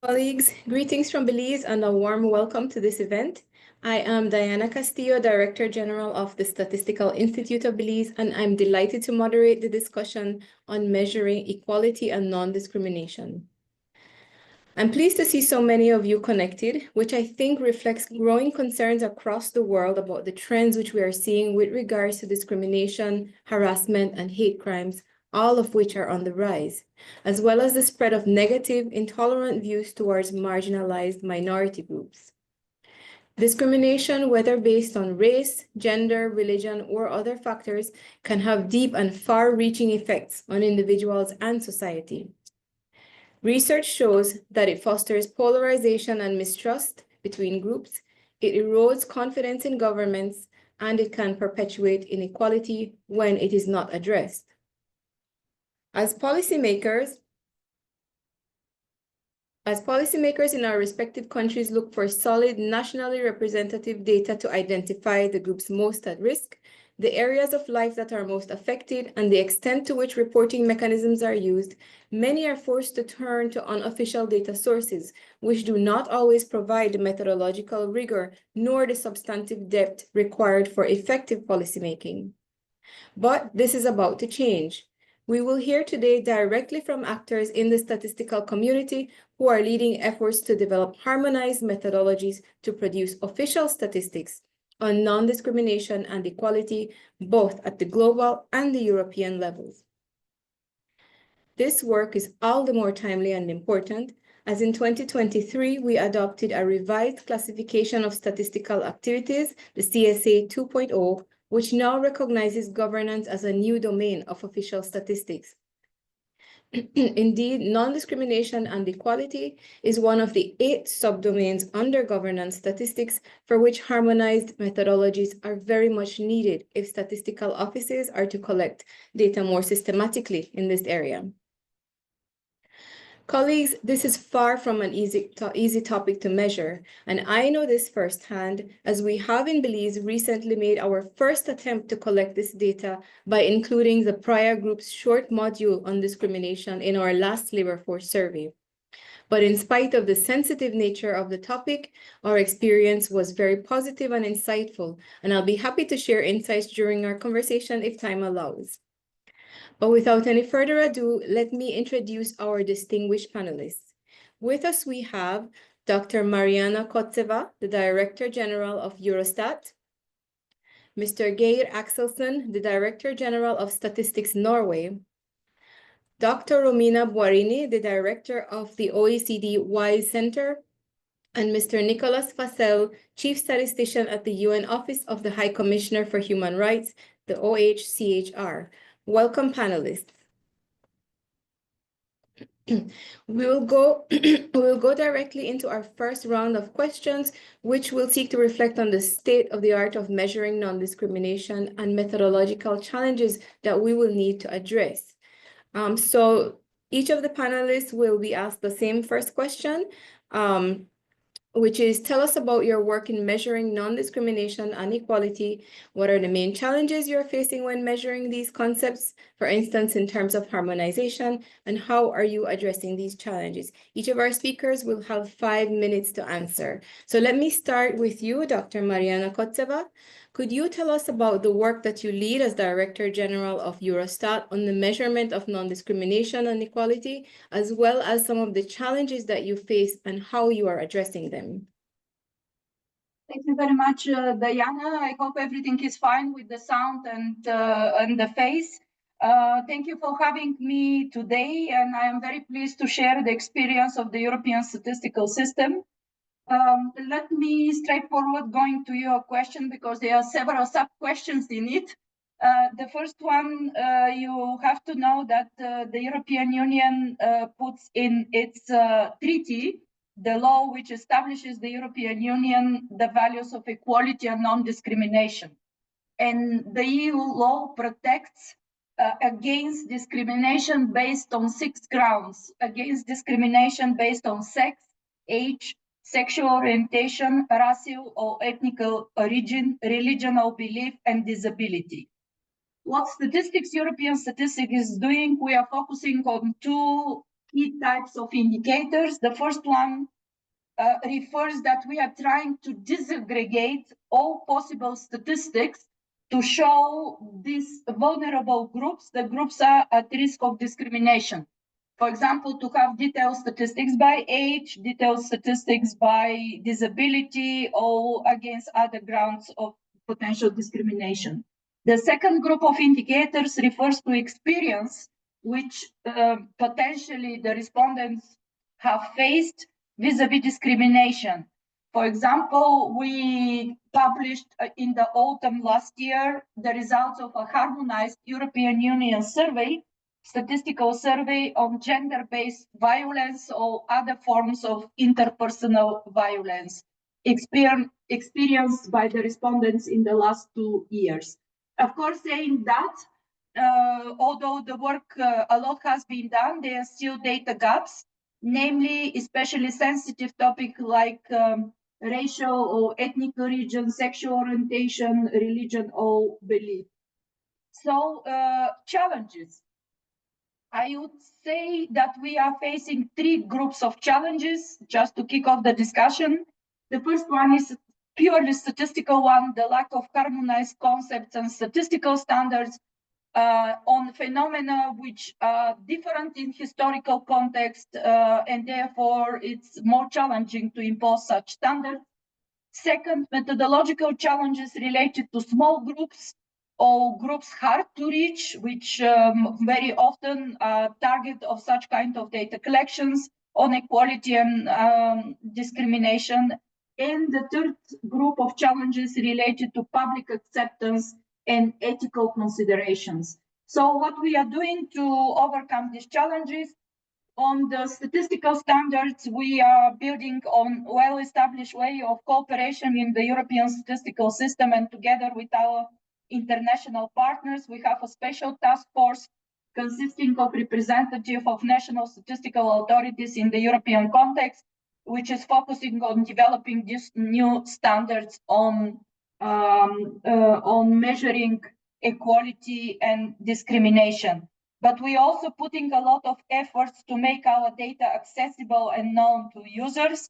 Colleagues, greetings from Belize and a warm welcome to this event. I am Diana Castillo, Director General of the Statistical Institute of Belize, and I'm delighted to moderate the discussion on measuring equality and non-discrimination. I'm pleased to see so many of you connected, which I think reflects growing concerns across the world about the trends which we are seeing with regards to discrimination, harassment, and hate crimes, all of which are on the rise, as well as the spread of negative, intolerant views towards marginalized minority groups. Discrimination, whether based on race, gender, religion, or other factors, can have deep and far-reaching effects on individuals and society. Research shows that it fosters polarization and mistrust between groups, it erodes confidence in governments, and it can perpetuate inequality when it is not addressed. As policymakers in our respective countries look for solid nationally representative data to identify the groups most at risk, the areas of life that are most affected, and the extent to which reporting mechanisms are used, many are forced to turn to unofficial data sources, which do not always provide the methodological rigor nor the substantive depth required for effective policymaking. But this is about to change. We will hear today directly from actors in the statistical community who are leading efforts to develop harmonized methodologies to produce official statistics on non-discrimination and equality, both at the global and the European levels. This work is all the more timely and important, as in 2023, we adopted a revised classification of statistical activities, the CSA 2.0, which now recognizes governance as a new domain of official statistics. Indeed, non-discrimination and equality is one of the 8 subdomains under governance statistics for which harmonized methodologies are very much needed if statistical offices are to collect data more systematically in this area. Colleagues, this is far from an easy topic to measure, and I know this firsthand, as we have in Belize recently made our first attempt to collect this data by including the Praia Group's short module on discrimination in our last labor force survey. But in spite of the sensitive nature of the topic, our experience was very positive and insightful, and I'll be happy to share insights during our conversation if time allows. But without any further ado, let me introduce our distinguished panelists. With us, we have Dr. Mariana Kotseva, the Director General of Eurostat, Mr. Geir Axelsen, the Director General of Statistics Norway, Dr. Romina Boarini, the Director of the OECD WISE Centre, and Mr. Nicolas Fassel, Chief Statistician at the UN Office of the High Commissioner for Human Rights, the OHCHR. Welcome, panelists. We'll go directly into our first round of questions, which will seek to reflect on the state of the art of measuring non-discrimination and methodological challenges that we will need to address. So each of the panelists will be asked the same first question, which is, tell us about your work in measuring non-discrimination and equality. What are the main challenges you're facing when measuring these concepts, for instance, in terms of harmonization, and how are you addressing these challenges? Each of our speakers will have 5 minutes to answer. So let me start with you, Dr. Mariana Kotseva. Could you tell us about the work that you lead as Director General of Eurostat on the measurement of non-discrimination and equality, as well as some of the challenges that you face and how you are addressing them? Thank you very much, Diana. I hope everything is fine with the sound and the face. Thank you for having me today, and I am very pleased to share the experience of the European statistical system. Let me straightforward going to your question because there are several sub-questions in it. The first one, you have to know that the European Union puts in its treaty the law which establishes the European Union the values of equality and non-discrimination. And the EU law protects against discrimination based on 6 grounds: against discrimination based on sex, age, sexual orientation, racial or ethnic origin, religional belief, and disability. What European statistics is doing, we are focusing on 2 key types of indicators. The first one refers that we are trying to disaggregate all possible statistics to show these vulnerable groups, the groups are at risk of discrimination. For example, to have detailed statistics by age, detailed statistics by disability, or against other grounds of potential discrimination. The second group of indicators refers to experience, which potentially the respondents have faced vis-a-vis discrimination. For example, we published in the autumn last year the results of a harmonized European Union survey, statistical survey on gender-based violence or other forms of interpersonal violence experienced by the respondents in the last 2 years. Of course, saying that, although the work, a lot has been done, there are still data gaps, namely especially sensitive topics like racial or ethnic origin, sexual orientation, religion, or belief. So challenges. I would say that we are facing 3 groups of challenges, just to kick off the discussion. The first one is purely statistical one, the lack of harmonized concepts and statistical standards on phenomena which are different in historical context, and therefore it's more challenging to impose such standards. Second, methodological challenges related to small groups or groups hard to reach, which very often are target of such kind of data collections on equality and discrimination. And the third group of challenges related to public acceptance and ethical considerations. So what we are doing to overcome these challenges, on the statistical standards, we are building on well-established way of cooperation in the European statistical system, and together with our international partners, we have a special task force consisting of representatives of national statistical authorities in the European context, which is focusing on developing these new standards on measuring equality and discrimination. But we are also putting a lot of efforts to make our data accessible and known to users.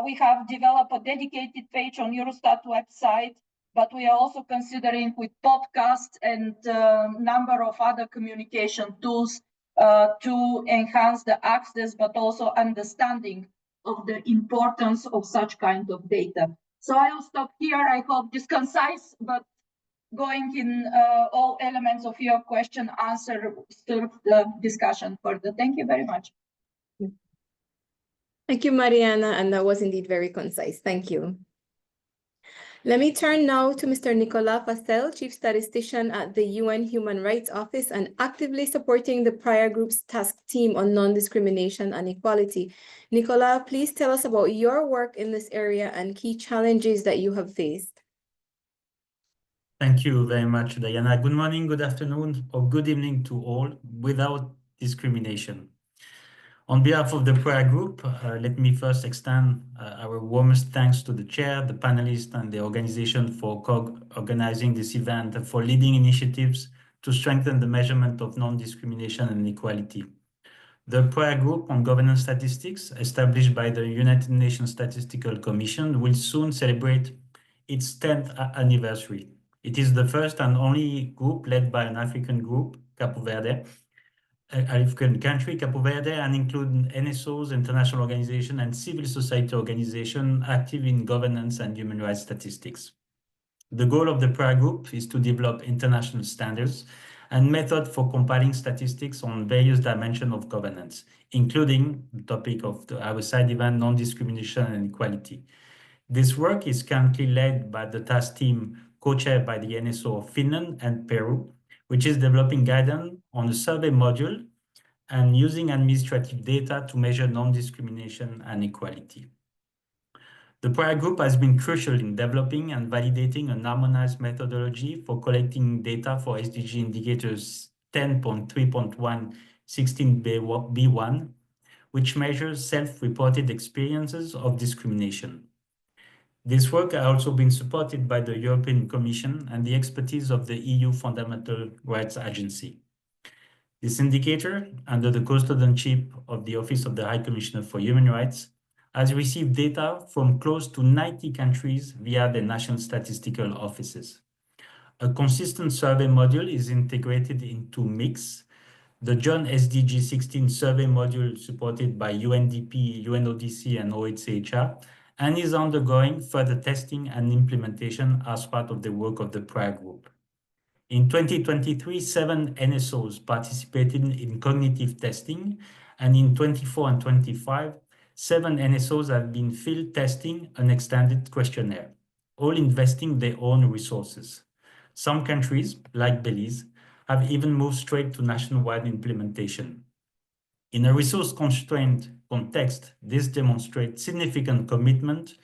We have developed a dedicated page on Eurostat website, but we are also considering with podcasts and a number of other communication tools to enhance the access, but also understanding of the importance of such kind of data. So I will stop here. I hope this concise, but going in all elements of your question answer serve the discussion further. Thank you very much. Thank you, Mariana, and that was indeed very concise. Thank you. Let me turn now to Mr. Nicolas Fastel, Chief Statistician at the UN Human Rights Office and actively supporting the Praia Group's task team on non-discrimination and equality. Nicolas, please tell us about your work in this area and key challenges that you have faced. Thank you very much, Diana. Good morning, good afternoon, or good evening to all without discrimination. On behalf of the Praia Group, let me first extend our warmest thanks to the chair, the panelists, and the organization for organizing this event and for leading initiatives to strengthen the measurement of non-discrimination and equality. The Praia Group on Governance Statistics, established by the United Nations Statistical Commission, will soon celebrate its 10th anniversary. It is the first and only group led by an African group, Capo Verde, African country, Capo Verde, and include NSOs, international organizations, and civil society organizations active in governance and human rights statistics. The goal of the Praia Group is to develop international standards and methods for compiling statistics on various dimensions of governance, including the topic of our side event, non-discrimination and equality. This work is currently led by the task team co-chaired by the NSO of Finland and Peru, which is developing guidance on a survey module and using administrative data to measure non-discrimination and equality. The Praia Group has been crucial in developing and validating an harmonized methodology for collecting data for SDG indicators 10.3.1, 16b1, which measures self-reported experiences of discrimination. This work has also been supported by the European Commission and the expertise of the EU Fundamental Rights Agency. This indicator, under the custodianship of the Office of the High Commissioner for Human Rights, has received data from close to 90 countries via the national statistical offices. A consistent survey module is integrated into MIX, the Joint SDG 16 survey module supported by UNDP, UNODC, and OHCHR, and is undergoing further testing and implementation as part of the work of the Praia Group. In 2023, 7 NSOs participated in cognitive testing, and in 24 and 25, 7 NSOs have been field testing an extended questionnaire, all investing their own resources. Some countries, like Belize, have even moved straight to nationwide implementation. In a resource-constrained context, this demonstrates significant commitment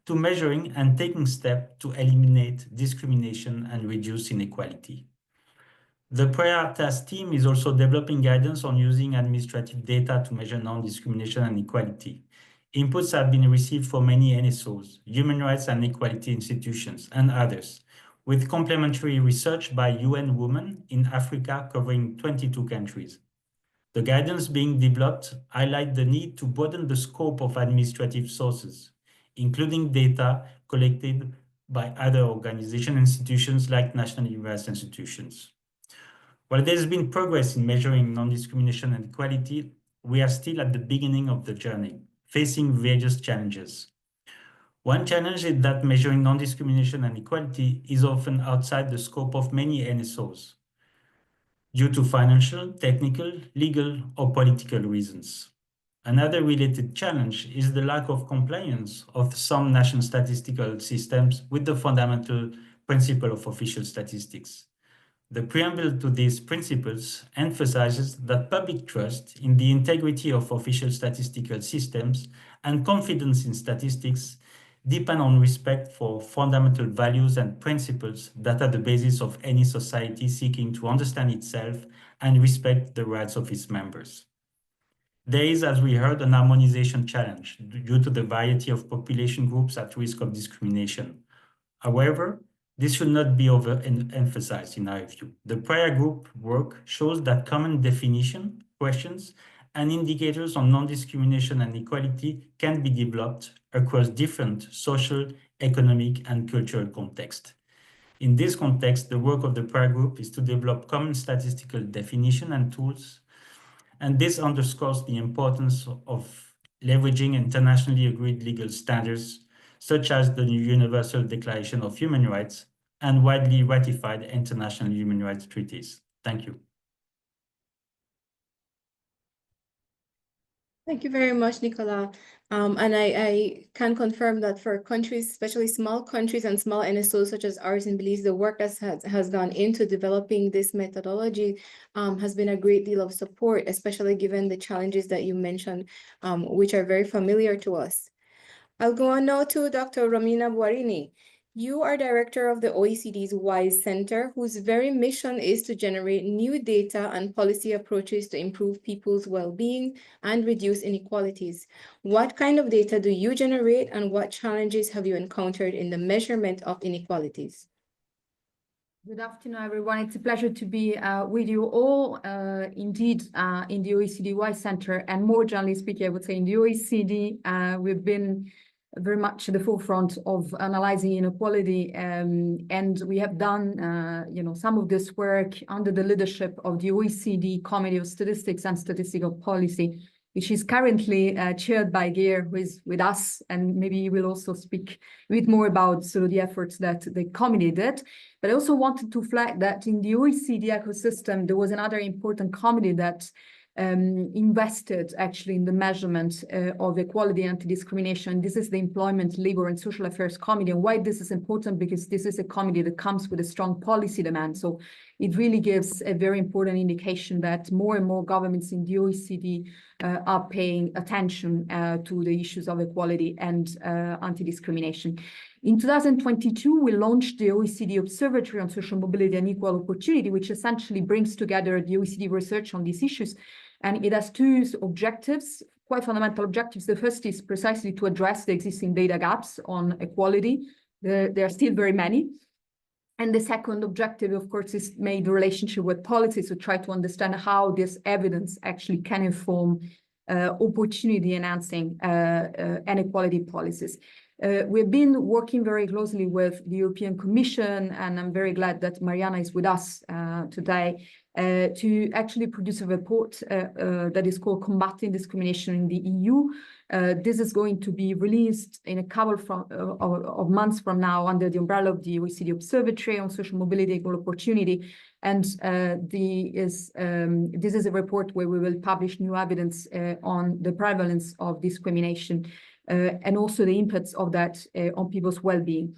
to measuring and taking steps to eliminate discrimination and reduce inequality. The Praia task team is also developing guidance on using administrative data to measure non-discrimination and equality. Inputs have been received from many NSOs, human rights and equality institutions, and others, with complementary research by UN Women in Africa covering 22 countries. The guidance being developed highlights the need to broaden the scope of administrative sources, including data collected by other organizations and institutions like national human rights institutions. While there's been progress in measuring non-discrimination and equality, we are still at the beginning of the journey, facing various challenges. One challenge is that measuring non-discrimination and equality is often outside the scope of many NSOs due to financial, technical, legal, or political reasons. Another related challenge is the lack of compliance of some national statistical systems with the fundamental principle of official statistics. The preamble to these principles emphasizes that public trust in the integrity of official statistical systems and confidence in statistics depend on respect for fundamental values and principles that are the basis of any society seeking to understand itself and respect the rights of its members. There is, as we heard, an harmonization challenge due to the variety of population groups at risk of discrimination. However, this should not be overemphasized in our view. The Praia Group work shows that common definition, questions, and indicators on non-discrimination and equality can be developed across different social, economic, and cultural contexts. In this context, the work of the Praia Group is to develop common statistical definition and tools, and this underscores the importance of leveraging internationally agreed legal standards, such as the Universal Declaration of Human Rights and widely ratified international human rights treaties. Thank you. Thank you very much, Nicolas. And I can confirm that for countries, especially small countries and small NSOs such as ours in Belize, the work that has gone into developing this methodology has been a great deal of support, especially given the challenges that you mentioned, which are very familiar to us. I'll go on now to Dr. Romina Buarini. You are director of the OECD's WISE Centre, whose very mission is to generate new data and policy approaches to improve people's well-being and reduce inequalities. What kind of data do you generate, and what challenges have you encountered in the measurement of inequalities? Good afternoon, everyone. It's a pleasure to be with you all, indeed, in the OECD WISE Centre, and more generally speaking, I would say in the OECD, we've been very much at the forefront of analyzing inequality, and we have done, some of this work under the leadership of the OECD Committee of Statistics and Statistical Policy, which is currently chaired by Geir, who is with us, and maybe he will also speak a bit more about sort of the efforts that the committee did. But I also wanted to flag that in the OECD ecosystem, there was another important committee that invested actually in the measurement of equality and anti-discrimination. This is the Employment, Labour and Social Affairs Committee. And why this is important? Because this is a committee that comes with a strong policy demand. So it really gives a very important indication that more and more governments in the OECD are paying attention to the issues of equality and anti-discrimination. In 2022, we launched the OECD Observatory on Social Mobility and Equal Opportunity, which essentially brings together the OECD research on these issues. And it has two objectives, quite fundamental objectives. The first is precisely to address the existing data gaps on equality. There are still very many. And the second objective, of course, is made the relationship with policy, to try to understand how this evidence actually can inform opportunity enhancing inequality policies. We've been working very closely with the European Commission, and I'm very glad that Mariana is with us today to actually produce a report that is called Combating Discrimination in the EU. This is going to be released in a couple of months from now under the umbrella of the OECD Observatory on Social Mobility and Equal Opportunity. And this is a report where we will publish new evidence on the prevalence of discrimination and also the impacts of that on people's well-being.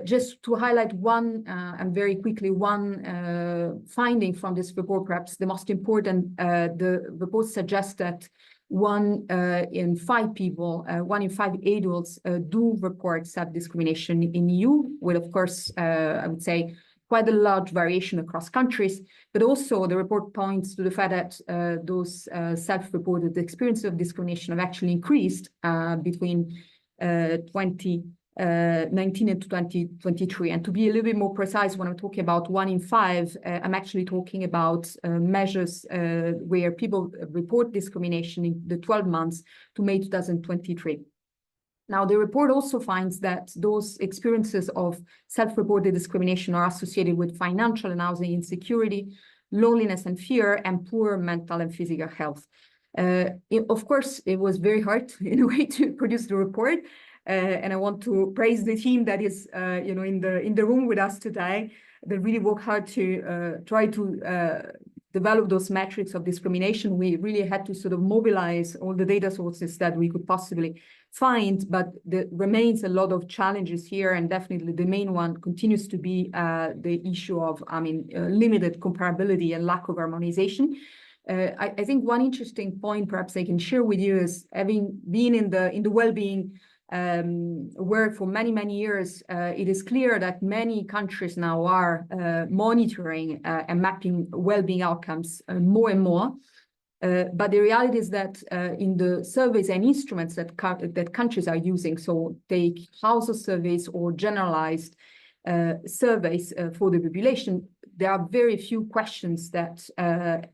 Just to highlight one, and very quickly, one finding from this report, perhaps the most important, the report suggests that 1 in 5 people, 1 in 5 adults do report self-discrimination in EU, with, of course, I would say, quite a large variation across countries, but also the report points to the fact that those self-reported experiences of discrimination have actually increased between 2019 and 2023. And to be a little bit more precise, when I'm talking about 1 in 5, I'm actually talking about measures where people report discrimination in the 12 months to May 2023. Now, the report also finds that those experiences of self-reported discrimination are associated with financial and housing insecurity, loneliness and fear, and poor mental and physical health. Of course, it was very hard in a way to produce the report, and I want to praise the team that is, in the room with us today. They really worked hard to try to develop those metrics of discrimination. We really had to sort of mobilize all the data sources that we could possibly find, but there remains a lot of challenges here, and definitely the main one continues to be the issue of, limited comparability and lack of harmonization. I think one interesting point perhaps I can share with you is, having been in the well-being work for many years, it is clear that many countries now are monitoring and mapping well-being outcomes more and more. But the reality is that in the surveys and instruments that countries are using, so take household surveys or generalized surveys for the population, there are very few questions that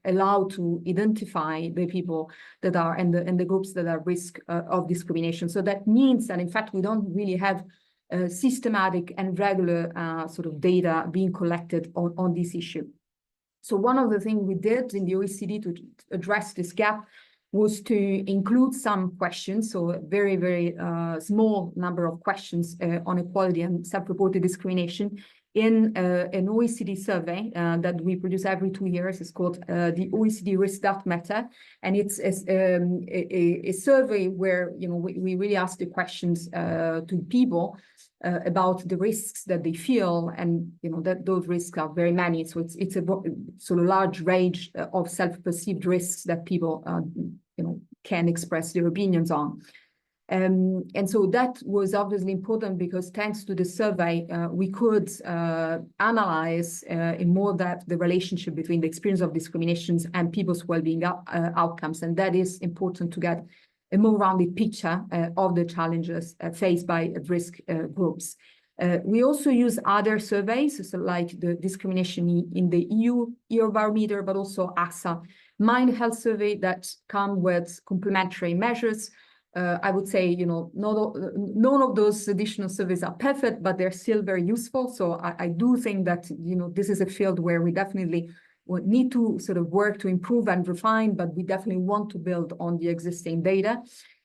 allow to identify the people that are and the groups that are at risk of discrimination. So that means that, in fact, we don't really have systematic and regular sort of data being collected on this issue. So one of the things we did in the OECD to address this gap was to include some questions, so a very small number of questions on equality and self-reported discrimination in an OECD survey that we produce every 2 years. It's called the OECD Risk Data Meta, and it's a survey where we really ask the questions to people about the risks that they feel, and that those risks are very many. So it's a sort of large range of self-perceived risks that people can express their opinions on. And so that was obviously important because thanks to the survey, we could analyze in more depth the relationship between the experience of discriminations and people's well-being outcomes. And that is important to get a more rounded picture of the challenges faced by at-risk groups. We also use other surveys, so like the discrimination in the EU Eurobarometer, but also AXA Mind Health Survey that come with complementary measures. I would say, none of those additional surveys are perfect, but they're still very useful. So I do think that, this is a field where we definitely need to sort of work to improve and refine, but we definitely want to build on the existing data.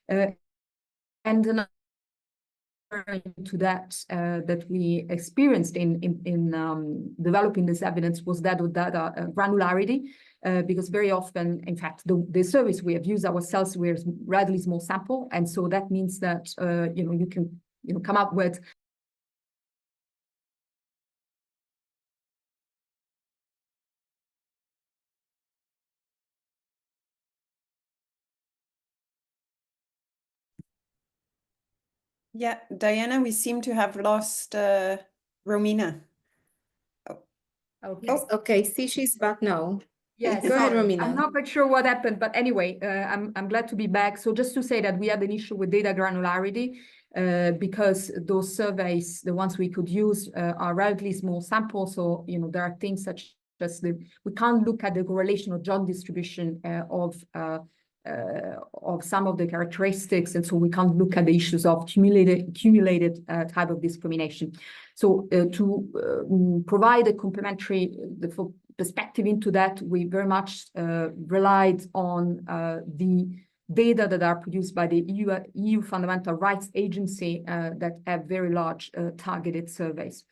And another to that we experienced in developing this evidence was that of data granularity, because very often, in fact, the surveys we have used ourselves were relatively small sample, and so that means that you can come up with Yeah, Diana, we seem to have lost Romina. Oh, yes. Okay, see, she's back now. Yes, Go ahead, sorry. Romina. I'm not quite sure what happened, but anyway, I'm glad to be back. So just to say that we had an issue with data granularity because those surveys, the ones we could use, are relatively small samples. So there are things such as we can't look at the correlation or job distribution of some of the characteristics, and so we can't look at the issues of accumulated type of discrimination. So to provide a complementary perspective into that, we very much relied on the data that are produced by the EU Fundamental Rights Agency that have very large targeted surveys.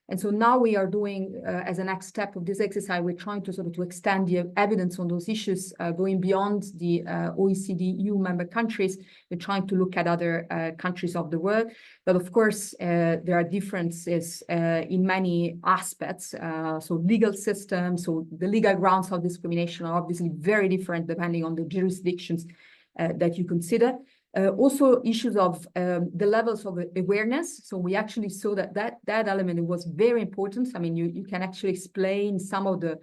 And so now we are doing, as a next step of this exercise, we're trying to sort of to extend the evidence on those issues, going beyond the OECD EU member countries. We're trying to look at other countries of the world. But of course, there are differences in many aspects. So legal systems, so the legal grounds of discrimination are obviously very different depending on the jurisdictions that you consider. Also issues of the levels of awareness. So we actually saw that element was very important. I mean, you can actually explain some of the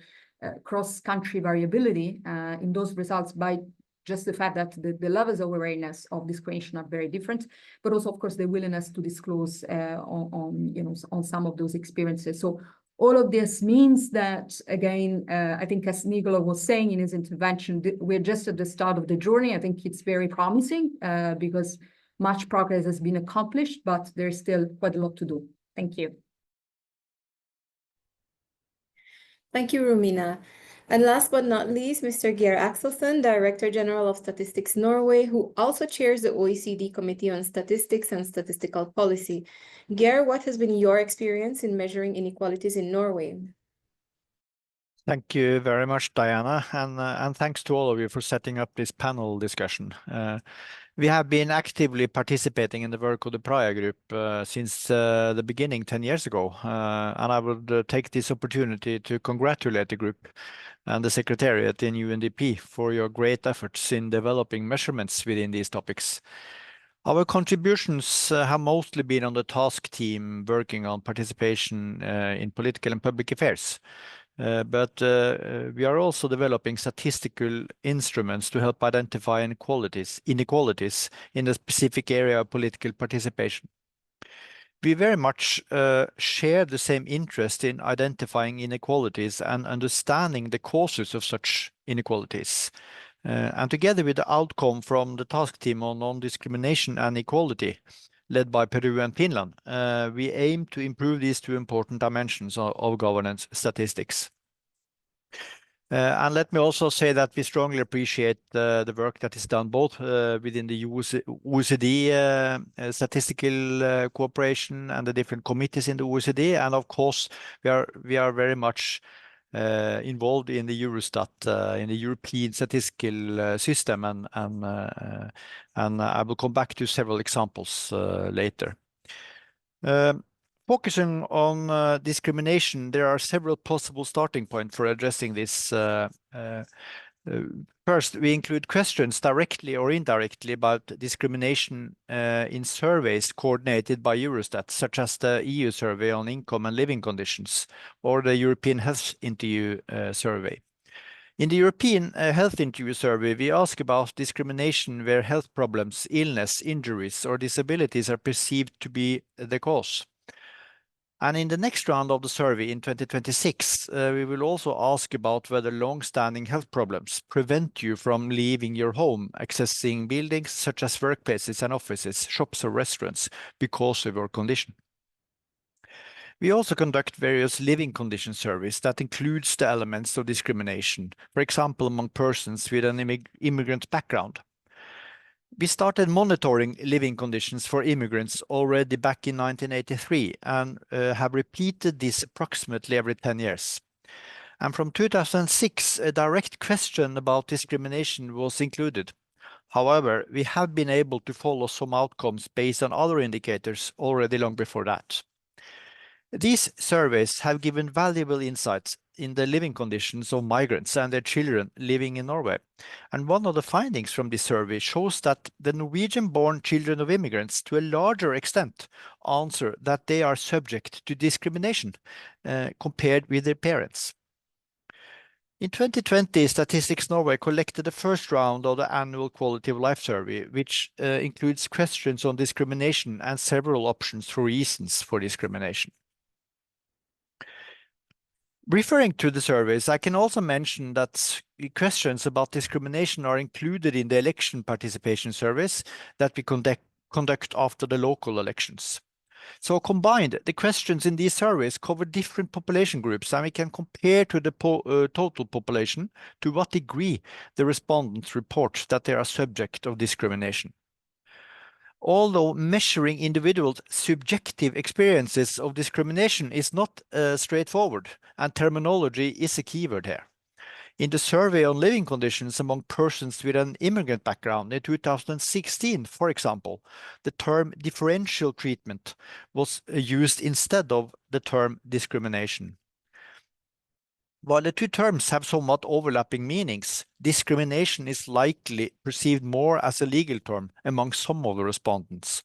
cross-country variability in those results by just the fact that the levels of awareness of discrimination are very different, but also, of course, the willingness to disclose on some of those experiences. So all of this means that, again, I think as Nicola was saying in his intervention, we're just at the start of the journey. I think it's very promising because much progress has been accomplished, but there's still quite a lot to do. Thank you. Thank you, Romina. And last but not least, Mr. Geir Axelsson, Director General of Statistics Norway, who also chairs the OECD Committee on Statistics and Statistical Policy. Geir, what has been your experience in measuring inequalities in Norway? Thank you very much, Diana, and thanks to all of you for setting up this panel discussion. We have been actively participating in the work of the Praia Group since the beginning 10 years ago, and I would take this opportunity to congratulate the group and the Secretariat in UNDP for your great efforts in developing measurements within these topics. Our contributions have mostly been on the task team working on participation in political and public affairs. But we are also developing statistical instruments to help identify inequalities in the specific area of political participation. We very much share the same interest in identifying inequalities and understanding the causes of such inequalities. And together with the outcome from the task team on non-discrimination and equality, led by Peru and Finland, we aim to improve these two important dimensions of governance statistics. And let me also say that we strongly appreciate the work that is done both within the OECD statistical cooperation and the different committees in the OECD, and of course we are very much involved in the Eurostat, in the European statistical system, and I will come back to several examples later. Focusing on discrimination, there are several possible starting points for addressing this. First, we include questions directly or indirectly about discrimination in surveys coordinated by Eurostat, such as the EU survey on income and living conditions or the European Health Interview survey. In the European Health Interview survey, we ask about discrimination where health problems, illness, injuries, or disabilities are perceived to be the cause. And in the next round of the survey in 2026, we will also ask about whether long-standing health problems prevent you from leaving your home, accessing buildings such as workplaces and offices, shops or restaurants because of your condition. We also conduct various living condition surveys that includes the elements of discrimination, for example, among persons with an immigrant background. We started monitoring living conditions for immigrants already back in 1983 and have repeated this approximately every 10 years. And from 2006, a direct question about discrimination was included. However, we have been able to follow some outcomes based on other indicators already long before that. These surveys have given valuable insights in the living conditions of migrants and their children living in Norway. And one of the findings from this survey shows that the Norwegian-born children of immigrants, to a larger extent, answer that they are subject to discrimination compared with their parents. In 2020, Statistics Norway collected the first round of the annual Quality of Life survey, which includes questions on discrimination and several options for reasons for discrimination. Referring to the surveys, I can also mention that questions about discrimination are included in the election participation surveys that we conduct after the local elections. So combined, the questions in these surveys cover different population groups, and we can compare to the total population to what degree the respondents report that they are subject of discrimination. Although measuring individuals' subjective experiences of discrimination is not straightforward, and terminology is a keyword here. In the survey on living conditions among persons with an immigrant background in 2016, for example, the term differential treatment was used instead of the term discrimination. While the two terms have somewhat overlapping meanings, discrimination is likely perceived more as a legal term among some of the respondents.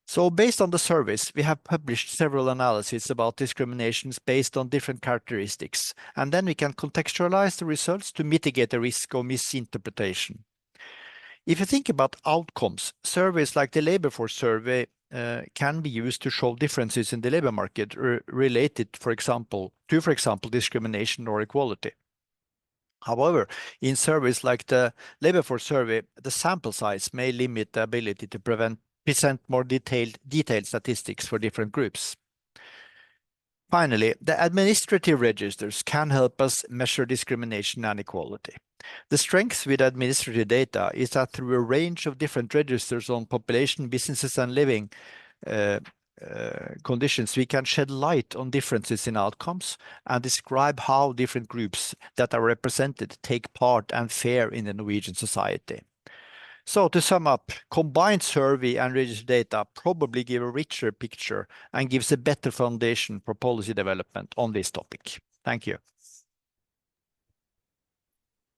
So based on the surveys, we have published several analyses about discriminations based on different characteristics, and then we can contextualize the results to mitigate the risk of misinterpretation. If you think about outcomes, surveys like the labor force survey can be used to show differences in the labor market related, for example, discrimination or equality. However, in surveys like the labor force survey, the sample size may limit the ability to present more detailed statistics for different groups. Finally, the administrative registers can help us measure discrimination and equality. The strength with administrative data is that through a range of different registers on population, businesses, and living conditions, we can shed light on differences in outcomes and describe how different groups that are represented take part and fare in the Norwegian society. So to sum up, combined survey and register data probably give a richer picture and gives a better foundation for policy development on this topic. Thank you.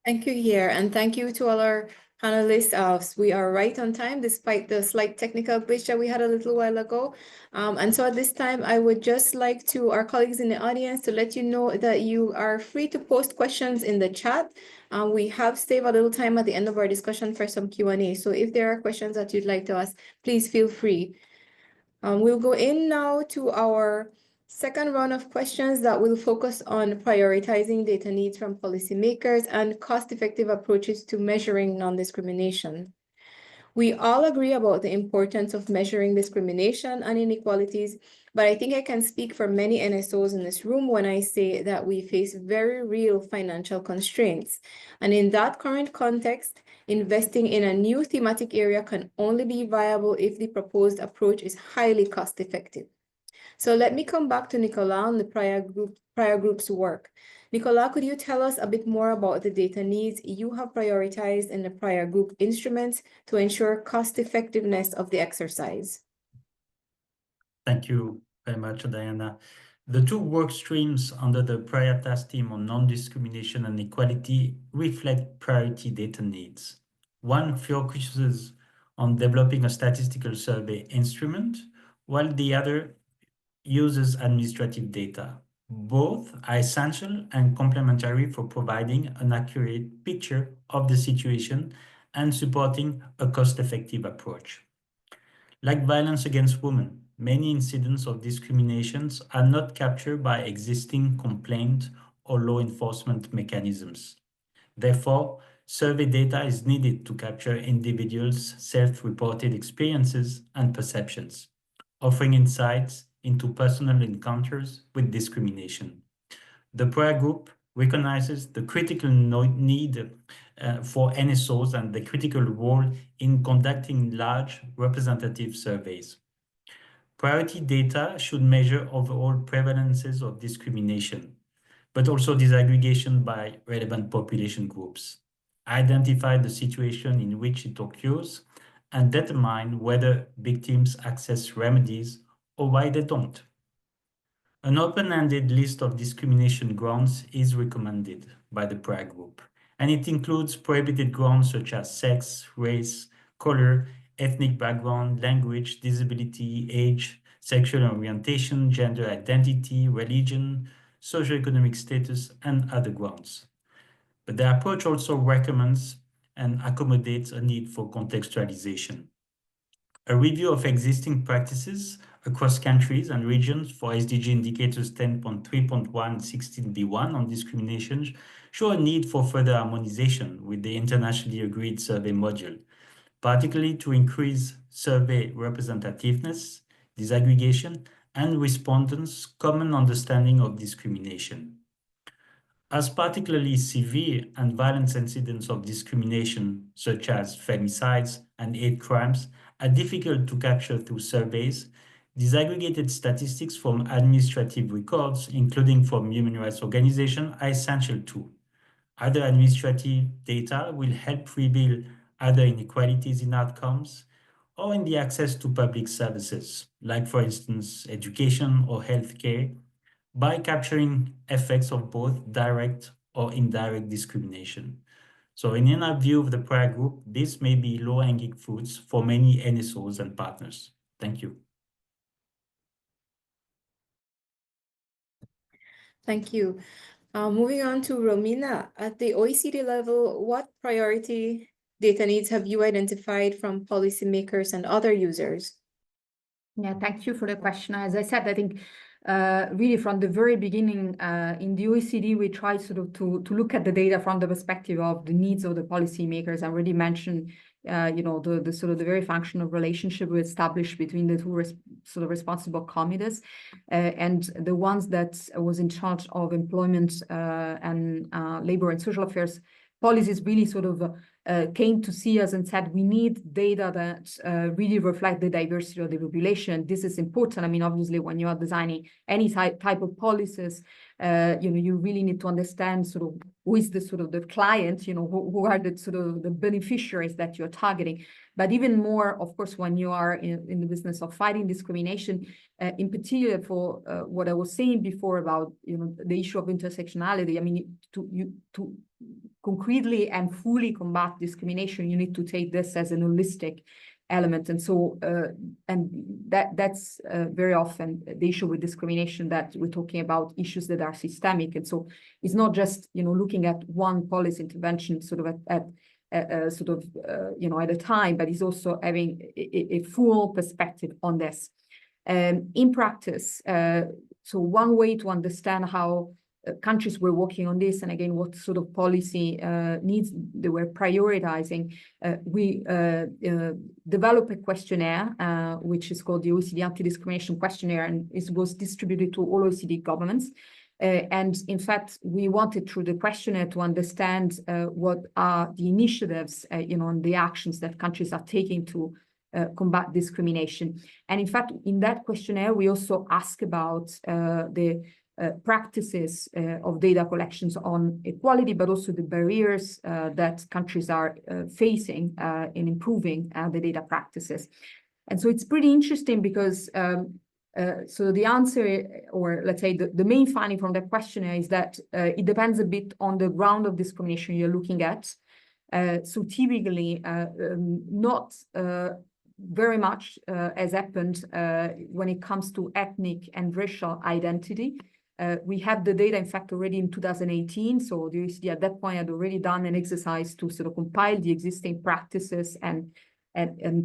Thank you, Geir, and thank you to all our panelists. We are right on time despite the slight technical glitch that we had a little while ago. And so at this time, I would just like to our colleagues in the audience to let you know that you are free to post questions in the chat. We have saved a little time at the end of our discussion for some Q&A. So if there are questions that you'd like to ask, please feel free. We'll go in now to our second round of questions that will focus on prioritizing data needs from policymakers and cost-effective approaches to measuring non-discrimination. We all agree about the importance of measuring discrimination and inequalities, but I think I can speak for many NSOs in this room when I say that we face very real financial constraints. And in that current context, investing in a new thematic area can only be viable if the proposed approach is highly cost-effective. So let me come back to Nicolas and the Praia Group's work. Nicolas, could you tell us a bit more about the data needs you have prioritized in the Praia Group instruments to ensure cost-effectiveness of the exercise? Thank you very much, Diana. The two work streams under the Praia task team on non-discrimination and equality reflect priority data needs. One focuses on developing a statistical survey instrument, while the other uses administrative data. Both are essential and complementary for providing an accurate picture of the situation and supporting a cost-effective approach. Like violence against women, many incidents of discriminations are not captured by existing complaint or law enforcement mechanisms. Therefore, survey data is needed to capture individuals' self-reported experiences and perceptions, offering insights into personal encounters with discrimination. The Praia Group recognizes the critical need for NSOs and the critical role in conducting large representative surveys. Priority data should measure overall prevalences of discrimination, but also disaggregation by relevant population groups, identify the situation in which it occurs, and determine whether victims access remedies or why they don't. An open-ended list of discrimination grounds is recommended by the Praia Group, and it includes prohibited grounds such as sex, race, color, ethnic background, language, disability, age, sexual orientation, gender identity, religion, socioeconomic status, and other grounds. But the approach also recommends and accommodates a need for contextualization. A review of existing practices across countries and regions for SDG indicators 10.3.1 16b1 on discrimination show a need for further harmonization with the internationally agreed survey module, particularly to increase survey representativeness, disaggregation, and respondents' common understanding of discrimination. As particularly severe and violent incidents of discrimination, such as femicides and hate crimes, are difficult to capture through surveys, disaggregated statistics from administrative records, including from human rights organizations, are essential too. Other administrative data will help reveal other inequalities in outcomes or in the access to public services, like for instance, education or healthcare, by capturing effects of both direct or indirect discrimination. So in our view of the Praia Group, this may be low-hanging fruits for many NSOs and partners. Thank you. Thank you. Moving on to Romina, at the OECD level, what priority data needs have you identified from policymakers and other users? Yeah, thank you for the question. As I said, I think really from the very beginning in the OECD, we try sort of to look at the data from the perspective of the needs of the policymakers. I already mentioned, you know, the sort of the very functional relationship we established between the two sort of responsible committees and the ones that was in charge of employment and labor and social affairs policies really sort of came to see us and said, we need data that really reflect the diversity of the population. This is important. I mean, obviously, when you are designing any type of policies, you know, you really need to understand sort of who is the sort of the client, you know, who are the sort of the beneficiaries that you're targeting. But even more, of course, when you are in the business of fighting discrimination, in particular for what I was saying before about, you know, the issue of intersectionality. I mean, to concretely and fully combat discrimination, you need to take this as an holistic element. And so, and that's very often the issue with discrimination, that we're talking about issues that are systemic. And so it's not just, you know, looking at one policy intervention sort of at you know, at a time, but it's also having a full perspective on this. In practice, so one way to understand how countries were working on this, and again, what sort of policy needs they were prioritizing, we developed a questionnaire, which is called the OECD Anti-Discrimination Questionnaire, and it was distributed to all OECD governments. And in fact, we wanted through the questionnaire to understand what are the initiatives, you know, and the actions that countries are taking to combat discrimination. And in fact, in that questionnaire, we also ask about the practices of data collections on equality, but also the barriers that countries are facing in improving the data practices. And so it's pretty interesting because so the answer, or let's say the main finding from the questionnaire, is that it depends a bit on the ground of discrimination you're looking at. So typically, not very much has happened when it comes to ethnic and racial identity. We have the data, in fact, already in 2018. So the OECD at that point had already done an exercise to sort of compile the existing practices and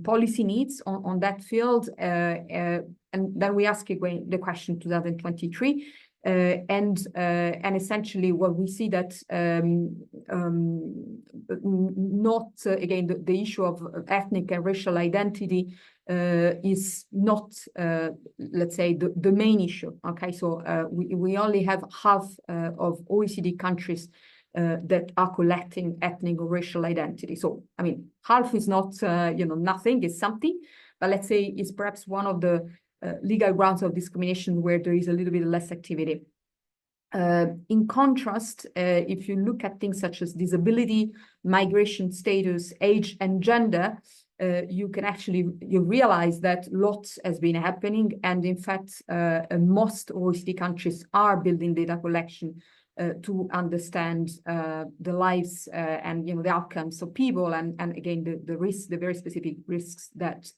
policy needs on that field. And then we ask again the question 2023. And essentially what we see that not, again, the issue of ethnic and racial identity is not, let's say, the main issue. Okay, so we only have half of OECD countries that are collecting ethnic or racial identity. So, I mean, half is not, you know, nothing, it's something, but let's say it's perhaps one of the legal grounds of discrimination where there is a little bit less activity. In contrast, if you look at things such as disability, migration status, age, and gender, you can actually, you realize that lots has been happening. And in fact, most OECD countries are building data collection to understand the lives and, you know, the outcomes of people, and again, the risks, the very specific risks that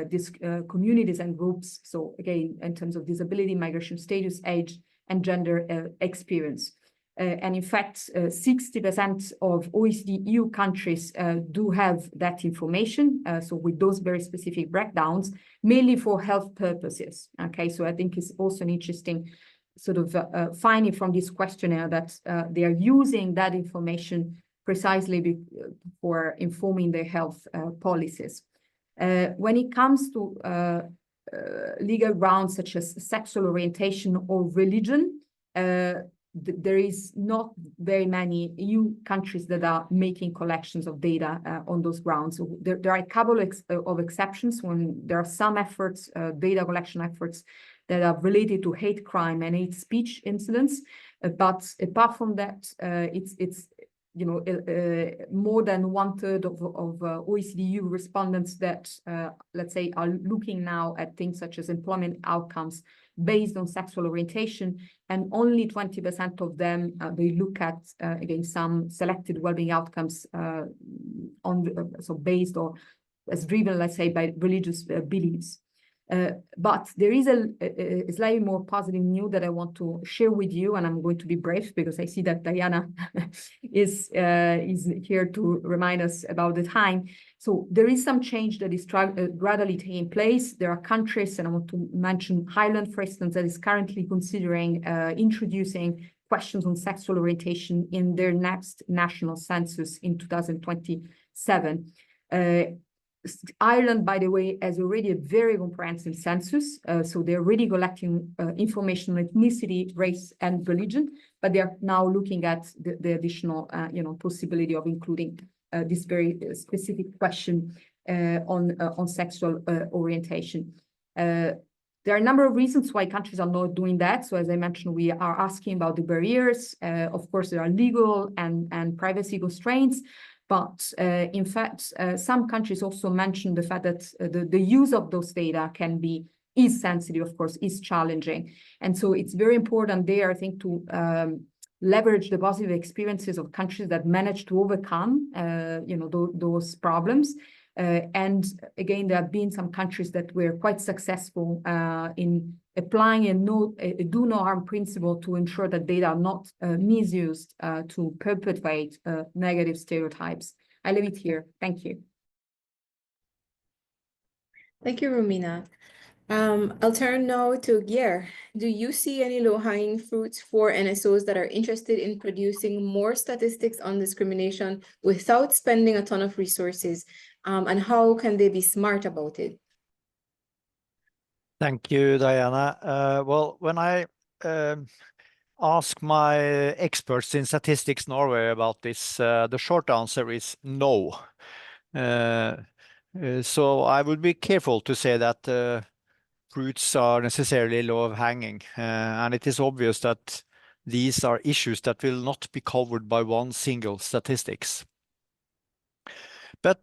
these communities and groups, so again, in terms of disability, migration status, age, and gender experience. And in fact, 60% of OECD EU countries do have that information, so with those very specific breakdowns, mainly for health purposes. Okay, so I think it's also an interesting sort of finding from this questionnaire that they are using that information precisely for informing their health policies. When it comes to legal grounds such as sexual orientation or religion, there is not very many EU countries that are making collections of data on those grounds. So there are a couple of exceptions when there are some efforts, data collection efforts that are related to hate crime and hate speech incidents. But apart from that, it's you know, more than 1/3 of OECD EU respondents that, let's say, are looking now at things such as employment outcomes based on sexual orientation, and only 20% of them, they look at, again, some selected well-being outcomes so based or as driven, let's say, by religious beliefs. But there is a slightly more positive news that I want to share with you, and I'm going to be brief because I see that Diana is here to remind us about the time. So there is some change that is gradually taking place. There are countries, and I want to mention Ireland, for instance, that is currently considering introducing questions on sexual orientation in their next national census in 2027. Ireland, by the way, has already a very comprehensive census. So they're already collecting information on ethnicity, race, and religion, but they are now looking at the additional, possibility of including this very specific question on sexual orientation. There are a number of reasons why countries are not doing that. So as I mentioned, we are asking about the barriers. Of course, there are legal and privacy constraints. But in fact, some countries also mentioned the fact that the use of those data is sensitive, of course, is challenging. And so it's very important there, I think, to leverage the positive experiences of countries that managed to overcome, those problems. And again, there have been some countries that were quite successful in applying a do no harm principle to ensure that data are not misused to perpetuate negative stereotypes. I leave it here. Thank you. Thank you, Romina. I'll turn now to Gyer. Do you see any low-hanging fruits for NSOs that are interested in producing more statistics on discrimination without spending a ton of resources? And how can they be smart about it? Thank you, Diana. Well, when I ask my experts in Statistics Norway about this, the short answer is no. So I would be careful to say that fruits are necessarily low-hanging, and it is obvious that these are issues that will not be covered by one single statistics. But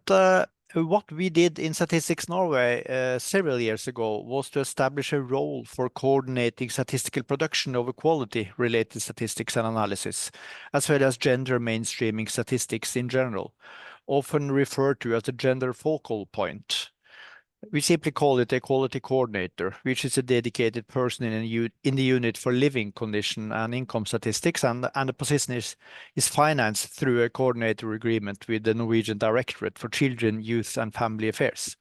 what we did in Statistics Norway several years ago was to establish a role for coordinating statistical production of equality-related statistics and analysis, as well as gender mainstreaming statistics in general, often referred to as the gender focal point. We simply call it a quality coordinator, which is a dedicated person in the unit for living condition and income statistics, and the position is financed through a coordinator agreement with the Norwegian Directorate for Children, Youth and Family Affairs.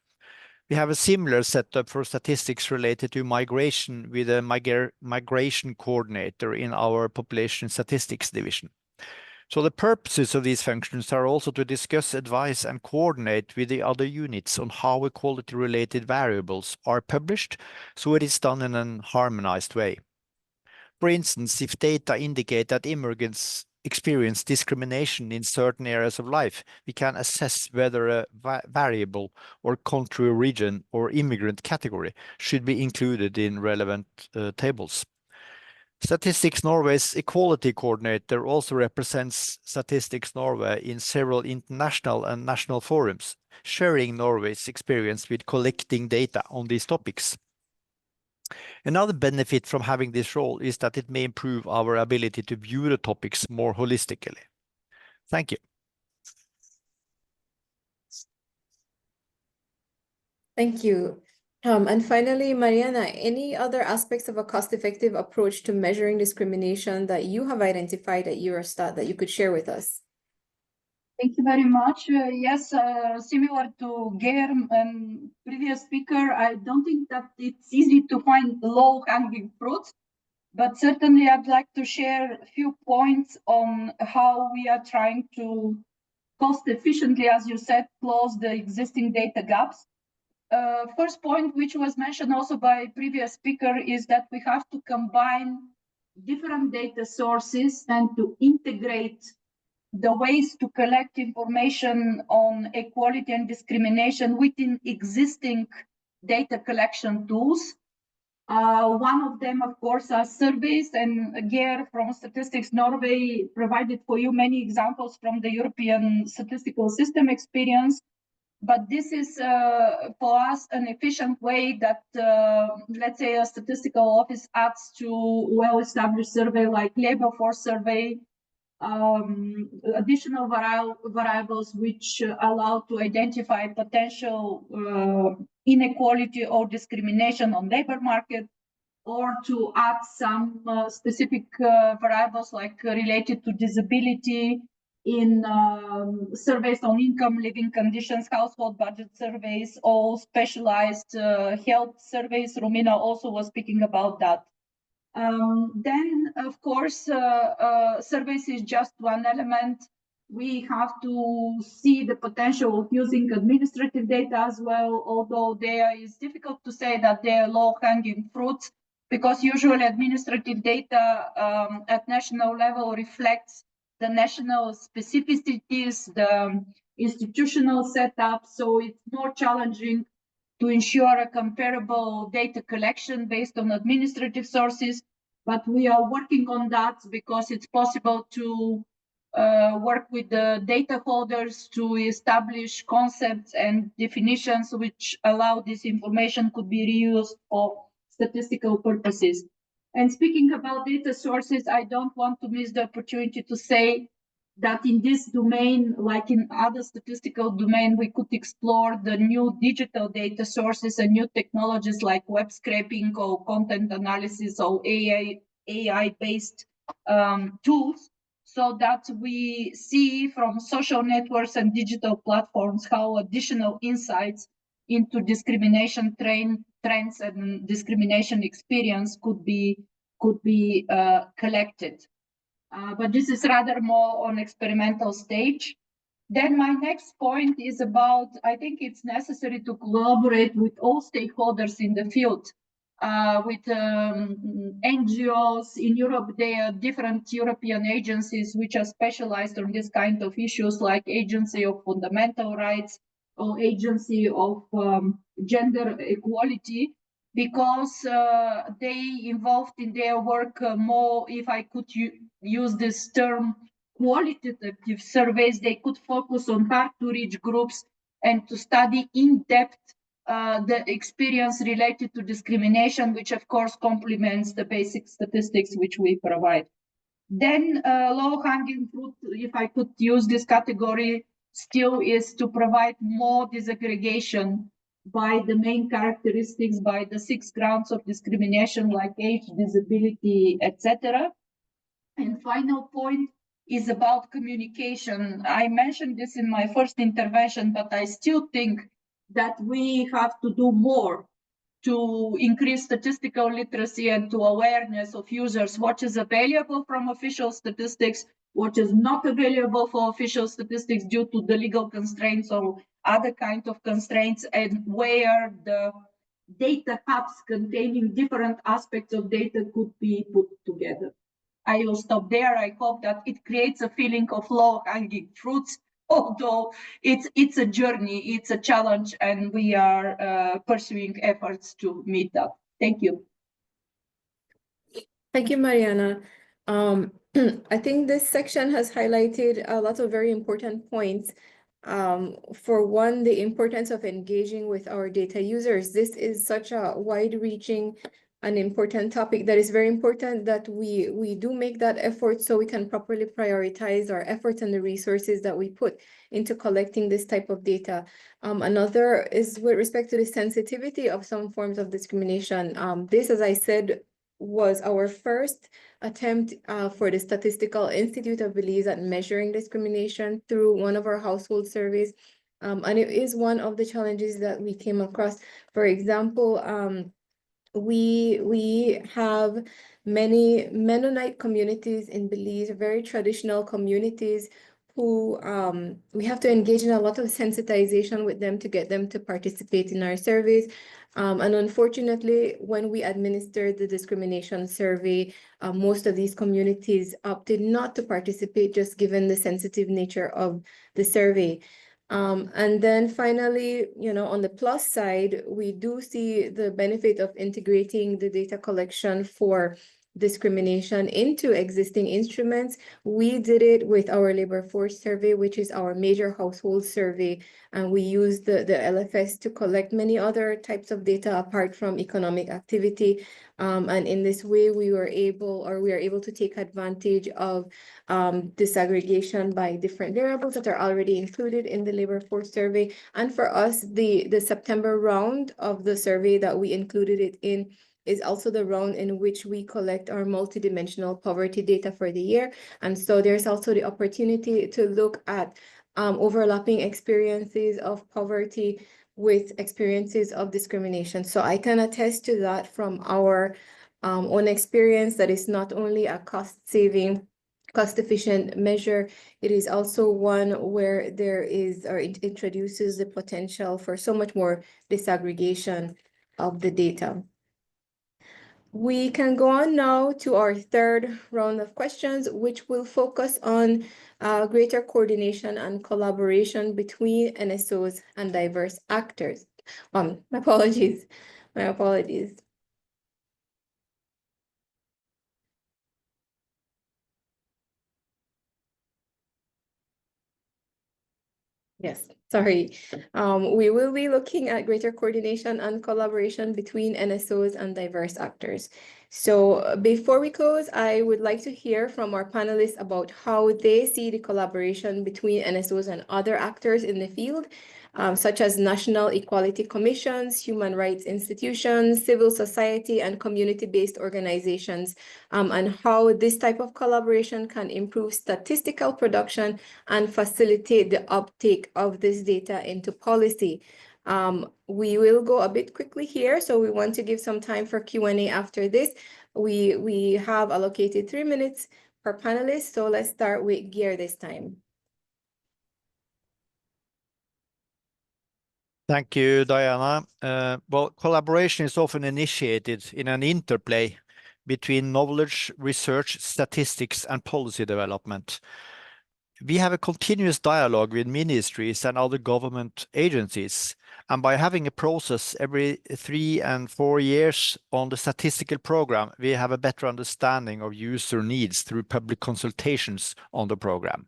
We have a similar setup for statistics related to migration with a migration coordinator in our population statistics division. So the purposes of these functions are also to discuss, advise, and coordinate with the other units on how equality-related variables are published, so it is done in a harmonized way. For instance, if data indicate that immigrants experience discrimination in certain areas of life, we can assess whether a variable or country origin or immigrant category should be included in relevant tables. Statistics Norway's Equality Coordinator also represents Statistics Norway in several international and national forums, sharing Norway's experience with collecting data on these topics. Another benefit from having this role is that it may improve our ability to view the topics more holistically. Thank you. Thank you. And finally, Mariana, any other aspects of a cost-effective approach to measuring discrimination that you have identified at Eurostat that you could share with us? Thank you very much. Yes, similar to Germ and previous speaker, I don't think that it's easy to find low-hanging fruits, but certainly I'd like to share a few points on how we are trying to cost efficiently, as you said, close the existing data gaps. First point, which was mentioned also by previous speaker, is that we have to combine different data sources and to integrate the ways to collect information on equality and discrimination within existing data collection tools. One of them, of course, are surveys, and Geir from Statistics Norway provided for you many examples from the European statistical system experience. But this is, for us, an efficient way that, let's say, a statistical office adds to well-established survey like labor force survey, additional variables which allow to identify potential inequality or discrimination on labor market, or to add some specific variables like related to disability in surveys on income, living conditions, household budget surveys, or specialized health surveys. Romina also was speaking about that. Then, of course, surveys is just one element. We have to see the potential of using administrative data as well, although there is difficult to say that they are low-hanging fruits, because usually administrative data at national level reflects the national specificities, the institutional setup, so it's more challenging to ensure a comparable data collection based on administrative sources, but we are working on that because it's possible to work with the data holders to establish concepts and definitions which allow this information could be reused for statistical purposes. And speaking about data sources, I don't want to miss the opportunity to say that in this domain, like in other statistical domain, we could explore the new digital data sources and new technologies like web scraping or content analysis or AI-based tools, so that we see from social networks and digital platforms how additional insights into discrimination trends and discrimination experience could be collected. But this is rather more on experimental stage. Then my next point is about, I think it's necessary to collaborate with all stakeholders in the field, with NGOs. In Europe, there are different European agencies which are specialized on this kind of issues, like Agency of Fundamental Rights or Agency of Gender Equality, because they involved in their work more, if I could use this term, qualitative surveys. They could focus on hard-to-reach groups and to study in depth the experience related to discrimination, which of course complements the basic statistics which we provide. Then low-hanging fruit, if I could use this category, still is to provide more disaggregation by the main characteristics, by the 6 grounds of discrimination like age, disability, etc. And final point is about communication. I mentioned this in my first intervention, but I still think that we have to do more to increase statistical literacy and to awareness of users, what is available from official statistics, what is not available for official statistics due to the legal constraints or other kind of constraints, and where the data hubs containing different aspects of data could be put together. I will stop there. I hope that it creates a feeling of low-hanging fruits, although it's a journey, it's a challenge, and we are pursuing efforts to meet that. Thank you. Thank you, Mariana. I think this section has highlighted a lot of very important points. For one, the importance of engaging with our data users. This is such a wide-reaching an important topic that is very important that we do make that effort so we can properly prioritize our efforts and the resources that we put into collecting this type of data. Another is with respect to the sensitivity of some forms of discrimination. This, as I said, was our first attempt for the Statistical Institute of Belize at measuring discrimination through one of our household surveys. And it is one of the challenges that we came across. For example, we have many Mennonite communities in Belize, very traditional communities who we have to engage in a lot of sensitization with them to get them to participate in our surveys. And unfortunately, when we administered the discrimination survey, most of these communities opted not to participate, just given the sensitive nature of the survey. And then finally, on the plus side, we do see the benefit of integrating the data collection for discrimination into existing instruments. We did it with our labor force survey, which is our major household survey, and we used the LFS to collect many other types of data apart from economic activity. And in this way, we are able to take advantage of disaggregation by different variables that are already included in the labor force survey. And for us, the September round of the survey that we included it in is also the round in which we collect our multidimensional poverty data for the year. And so there's also the opportunity to look at overlapping experiences of poverty with experiences of discrimination. So I can attest to that from our own experience, that is not only a cost-saving, cost-efficient measure, it is also one where there is, or it introduces the potential for so much more disaggregation of the data. We can go on now to our third round of questions, which will focus on greater coordination and collaboration between NSOs and diverse actors. My apologies. Yes, sorry. We will be looking at greater coordination and collaboration between NSOs and diverse actors. So before we close, I would like to hear from our panelists about how they see the collaboration between NSOs and other actors in the field, such as national equality commissions, human rights institutions, civil society, and community-based organizations, and how this type of collaboration can improve statistical production and facilitate the uptake of this data into policy. We will go a bit quickly here, so we want to give some time for Q&A after this. We have allocated 3 minutes per panelist, so let's start with Gear this time. Thank you, Diana. Well, collaboration is often initiated in an interplay between knowledge, research, statistics, and policy development. We have a continuous dialogue with ministries and other government agencies, and by having a process every 3 and 4 years on the statistical program, we have a better understanding of user needs through public consultations on the program.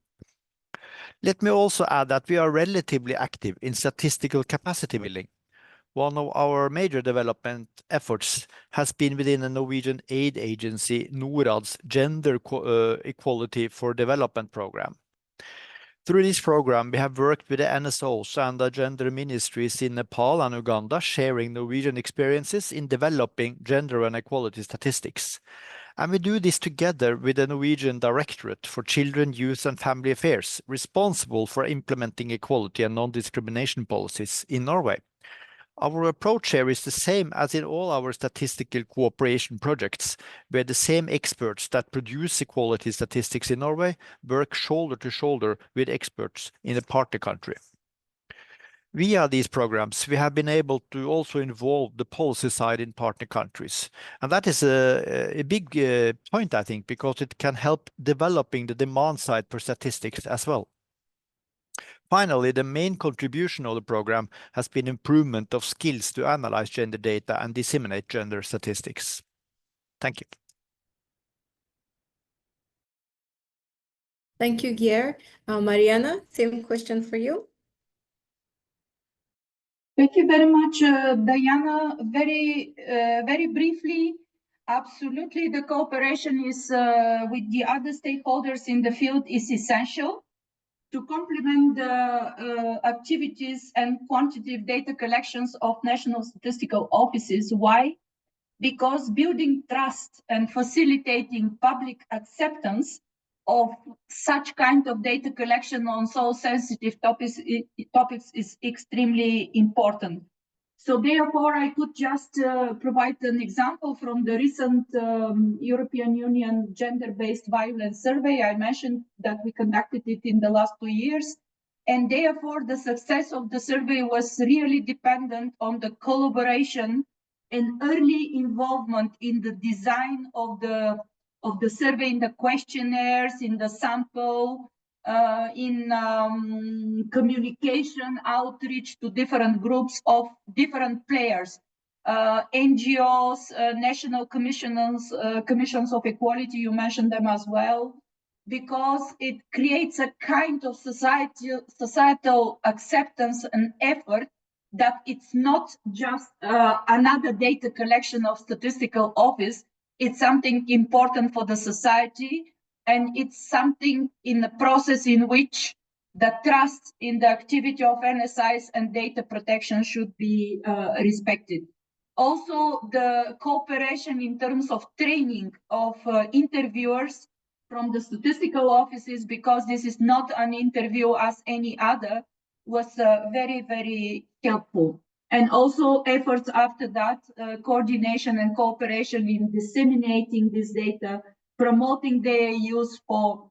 Let me also add that we are relatively active in statistical capacity building. One of our major development efforts has been within the Norwegian aid agency NORAD's Gender Equality for Development program. Through this program, we have worked with the NSOs and the gender ministries in Nepal and Uganda, sharing Norwegian experiences in developing gender and equality statistics. And we do this together with the Norwegian Directorate for Children, Youth and Family Affairs, responsible for implementing equality and non-discrimination policies in Norway. Our approach here is the same as in all our statistical cooperation projects, where the same experts that produce equality statistics in Norway work shoulder to shoulder with experts in the partner country. Via these programs, we have been able to also involve the policy side in partner countries. And that is a big point, I think, because it can help developing the demand side for statistics as well. Finally, the main contribution of the program has been improvement of skills to analyze gender data and disseminate gender statistics. Thank you. Thank you, Geir. Mariana, same question for you. Thank you very much, Diana. Very briefly, Absolutely, the cooperation is with the other stakeholders in the field is essential to complement the activities and quantitative data collections of national statistical offices. Why? Because building trust and facilitating public acceptance of such kind of data collection on so sensitive topics is extremely important. So therefore, I could just provide an example from the recent European Union gender-based violence survey. I mentioned that we conducted it in the last 2 years. And therefore, the success of the survey was really dependent on the collaboration and early involvement in the design of the survey, in the questionnaires, in the sample, in communication outreach to different groups of different players, NGOs, national commissions of equality, you mentioned them as well, because it creates a kind of societal acceptance and effort that it's not just another data collection of statistical office, it's something important for the society, and it's something in the process in which the trust in the activity of NSIs and data protection should be respected. Also, the cooperation in terms of training of interviewers from the statistical offices, because this is not an interview as any other, was very, very helpful. And also efforts after that, coordination and cooperation in disseminating this data, promoting their use for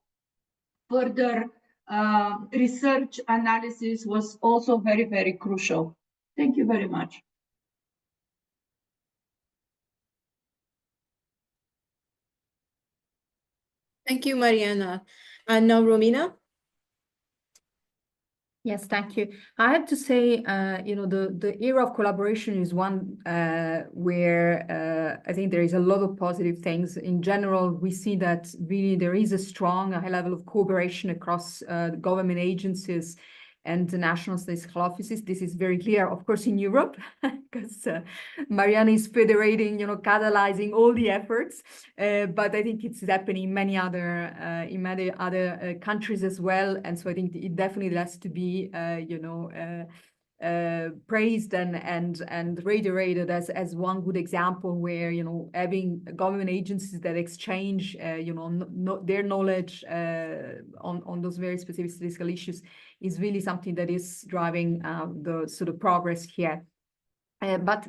further research analysis was also very, very crucial. Thank you very much. Thank you, Mariana. And now, Romina. Yes, thank you. I have to say, the era of collaboration is one where I think there is a lot of positive things. In general, we see that really there is a strong, high level of cooperation across government agencies and the national statistical offices. This is very clear, of course, in Europe, because Mariana is federating, catalyzing all the efforts. But I think it's happening in many other countries as well. And so I think it definitely has to be, praised and reiterated as one good example where, having government agencies that exchange, their knowledge on those very specific statistical issues is really something that is driving the sort of progress here. But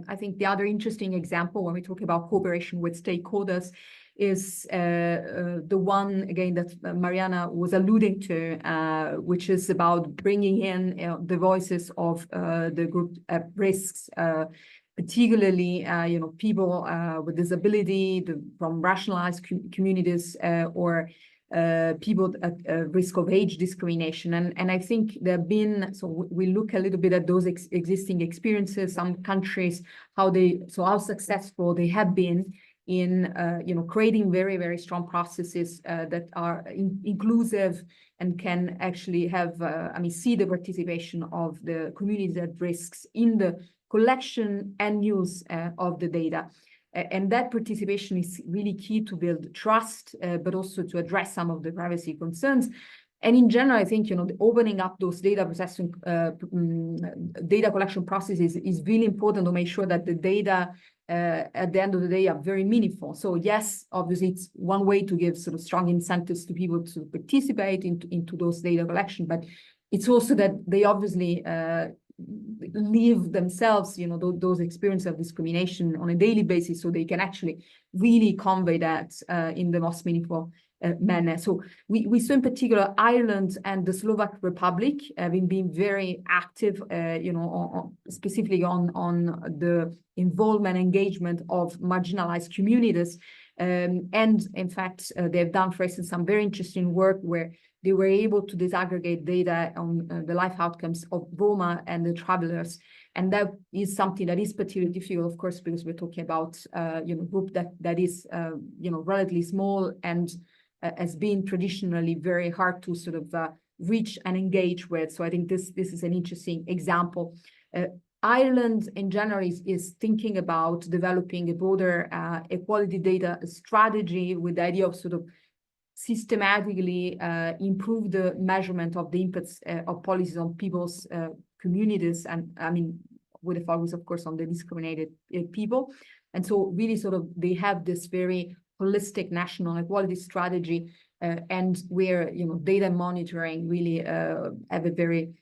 I think the other interesting example when we talk about cooperation with stakeholders is the one, again, that Mariana was alluding to, which is about bringing in the voices of the group at risks, particularly, people with disability, from rationalized communities, or people at risk of age discrimination. And I think there have been, so we look a little bit at those existing experiences, some countries, how successful they have been in, creating very, very strong processes that are inclusive and can actually have, see the participation of the communities at risks in the collection and use of the data. And that participation is really key to build trust, but also to address some of the privacy concerns. And in general, I think, the opening up those data collection processes is really important to make sure that the data at the end of the day are very meaningful. So yes, obviously it's one way to give sort of strong incentives to people to participate into those data collection, but it's also that they obviously live themselves, those experiences of discrimination on a daily basis, so they can actually really convey that in the most meaningful manner. So we saw in particular Ireland and the Slovak Republic having been very active, specifically on the involvement and engagement of marginalized communities. And in fact, they've done, for instance, some very interesting work where they were able to disaggregate data on the life outcomes of Roma and the travelers. And that is something that is particularly difficult, of course, because we're talking about, group that is, relatively small and has been traditionally very hard to sort of reach and engage with. So I think this is an interesting example. Ireland in general is thinking about developing a broader equality data strategy with the idea of sort of systematically improve the measurement of the impacts of policies on people's communities, and I mean, with a focus, of course, on the discriminated people. And so really sort of they have this very holistic national equality strategy, and where, you know, data monitoring really have a very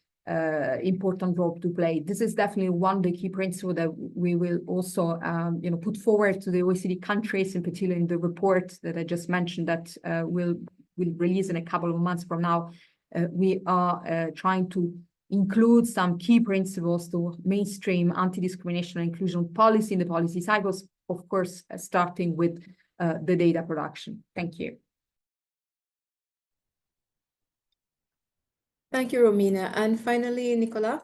important role to play. This is definitely one of the key principles that we will also, you know, put forward to the OECD countries, in particular in the report that I just mentioned that we'll release in a couple of months from now. We are trying to include some key principles to mainstream anti-discrimination and inclusion policy in the policy cycles, of course, starting with the data production. Thank you. Thank you, Romina. And finally, Nicolas.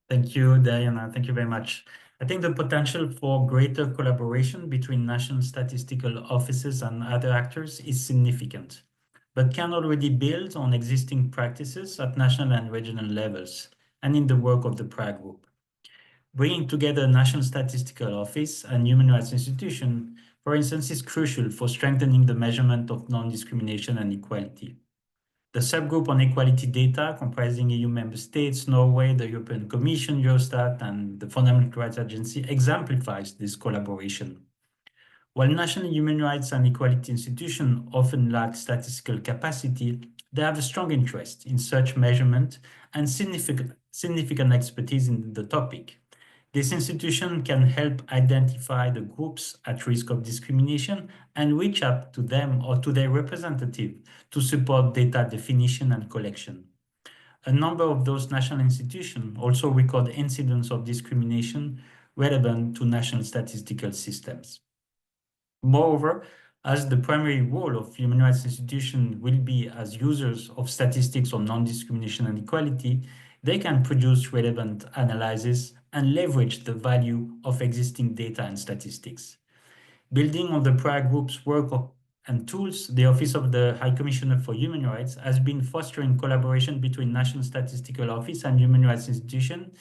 Thank you, Diana. Thank you very much. I think the potential for greater collaboration between national statistical offices and other actors is significant, but can already build on existing practices at national and regional levels and in the work of the Praia Group. Bringing together National Statistical Office and human rights institution, for instance, is crucial for strengthening the measurement of non-discrimination and equality. The subgroup on equality data, comprising EU member states, Norway, the European Commission, Eurostat, and the Fundamental Rights Agency, exemplifies this collaboration. While national human rights and equality institutions often lack statistical capacity, they have a strong interest in such measurement and significant expertise in the topic. This institution can help identify the groups at risk of discrimination and reach out to them or to their representative to support data definition and collection. A number of those national institutions also record incidents of discrimination relevant to national statistical systems. Moreover, as the primary role of human rights institutions will be as users of statistics on non-discrimination and equality, they can produce relevant analysis and leverage the value of existing data and statistics. Building on the Praia Group's work and tools, the Office of the High Commissioner for Human Rights has been fostering collaboration between National Statistical Office and human rights institutions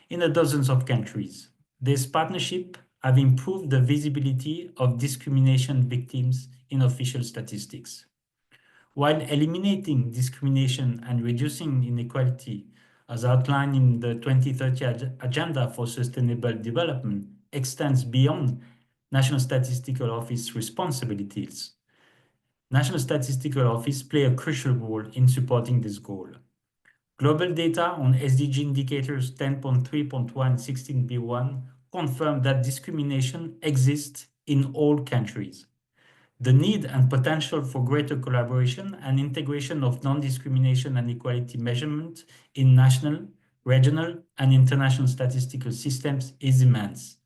in dozens of countries. This partnership have improved the visibility of discrimination victims in official statistics. While eliminating discrimination and reducing inequality, as outlined in the 2030 Agenda for Sustainable Development, extends beyond National Statistical Office responsibilities. National Statistical Office play a crucial role in supporting this goal. Global data on SDG indicators 10.3.1 16b1 confirm that discrimination exists in all countries. The need and potential for greater collaboration and integration of non-discrimination and equality measurement in national, regional, and international statistical systems is immense.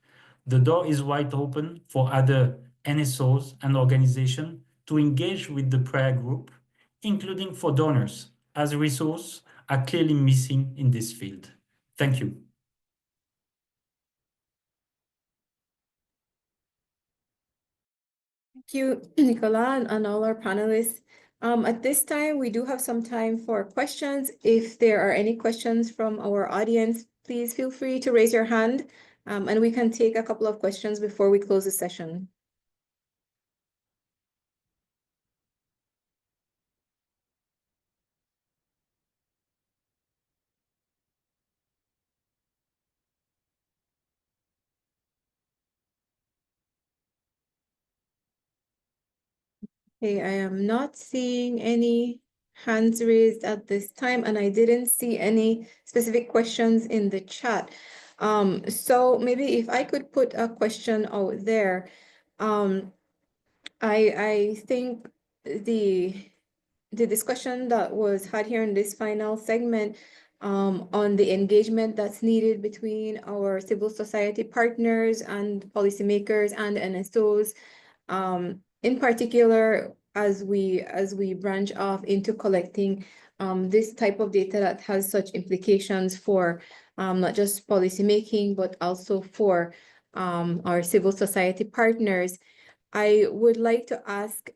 The door is wide open for other NSOs and organizations to engage with the Praia Group, including for donors, as resources are clearly missing in this field. Thank you. Thank you, Nicolas, and all our panelists. At this time, we do have some time for questions. If there are any questions from our audience, please feel free to raise your hand, and we can take a couple of questions before we close the session. Okay, I am not seeing any hands raised at this time, and I didn't see any specific questions in the chat. So maybe if I could put a question out there, I think the discussion that was had here in this final segment on the engagement that's needed between our civil society partners and policymakers and NSOs, in particular, as we branch off into collecting this type of data that has such implications for not just policymaking, but also for our civil society partners, I would like to ask,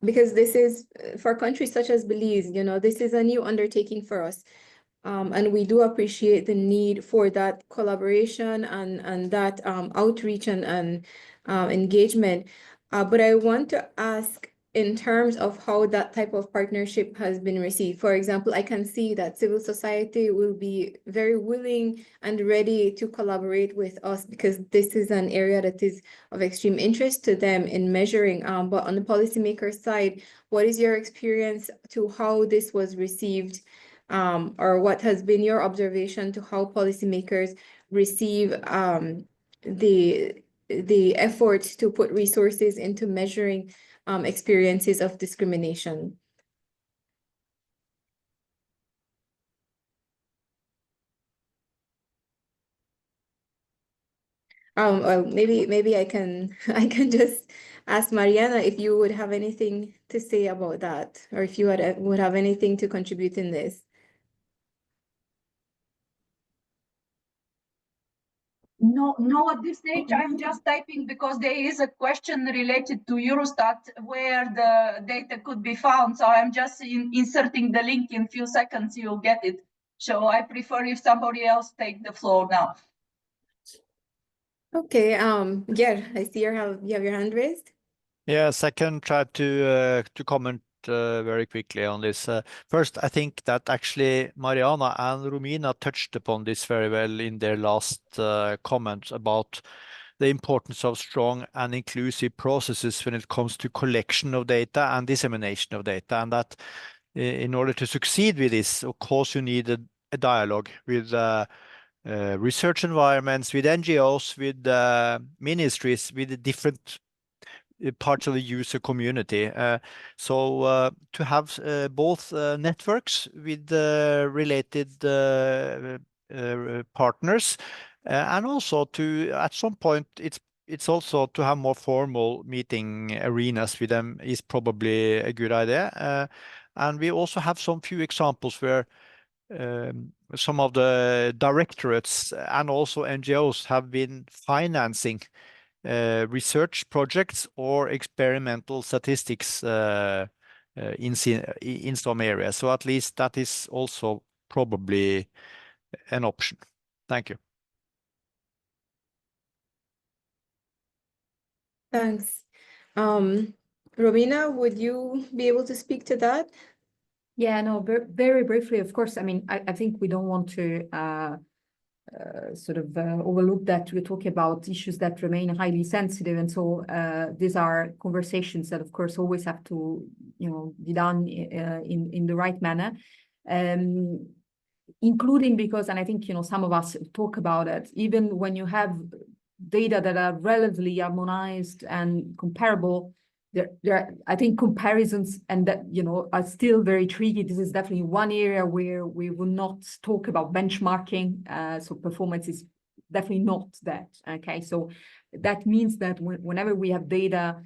because this is for countries such as Belize, you know, this is a new undertaking for us. And we do appreciate the need for that collaboration and that outreach and engagement. But I want to ask, in terms of how that type of partnership has been received. For example, I can see that civil society will be very willing and ready to collaborate with us because this is an area that is of extreme interest to them in measuring. But on the policymaker side, what is your experience to how this was received, or what has been your observation to how policymakers receive the effort to put resources into measuring experiences of discrimination? Well, maybe I can I can just ask Mariana if you would have anything to say about that, or if you would have anything to contribute in this. No, at this stage, I'm just typing because there is a question related to Eurostat where the data could be found. So I'm just inserting the link. In a few seconds, you'll get it. So I prefer if somebody else take the floor now. Okay, Ger, I see you have your hand raised. Yes, I can try to comment very quickly on this. First, I think that actually Mariana and Romina touched upon this very well in their last comments about the importance of strong and inclusive processes when it comes to collection of data and dissemination of data, and that in order to succeed with this, of course, you need a dialogue with research environments, with NGOs, with ministries, with the different parts of the user community. So to have both networks with related partners, and also to, at some point, it's also to have more formal meeting arenas with them is probably a good idea. And we also have some few examples where some of the directorates and also NGOs have been financing research projects or experimental statistics in some areas. So at least that is also probably an option. Thank you. Thanks. Romina, would you be able to speak to that? Yeah, no, very briefly, of course. I mean, I think we don't want to sort of overlook that we're talking about issues that remain highly sensitive, and so these are conversations that, of course, always have to, be done in the right manner, including because, and I think some of us talk about it, even when you have data that are relatively harmonized and comparable, there are, I think, comparisons and that are still very tricky. This is definitely one area where we will not talk about benchmarking. So performance is definitely not that. Okay, so that means that whenever we have data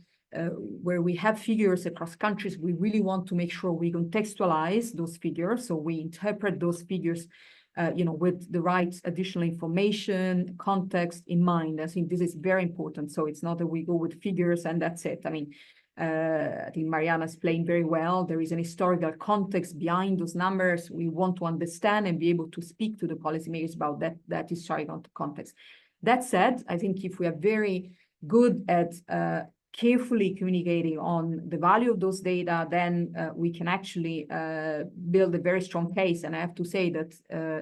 where we have figures across countries, we really want to make sure we contextualize those figures. So we interpret those figures with the right additional information, context in mind. I think this is very important. So it's not that we go with figures and that's it. I mean, I think Mariana explained very well. There is an historical context behind those numbers. We want to understand and be able to speak to the policymakers about that historical context. That said, I think if we are very good at carefully communicating on the value of those data, then we can actually build a very strong case. And I have to say that,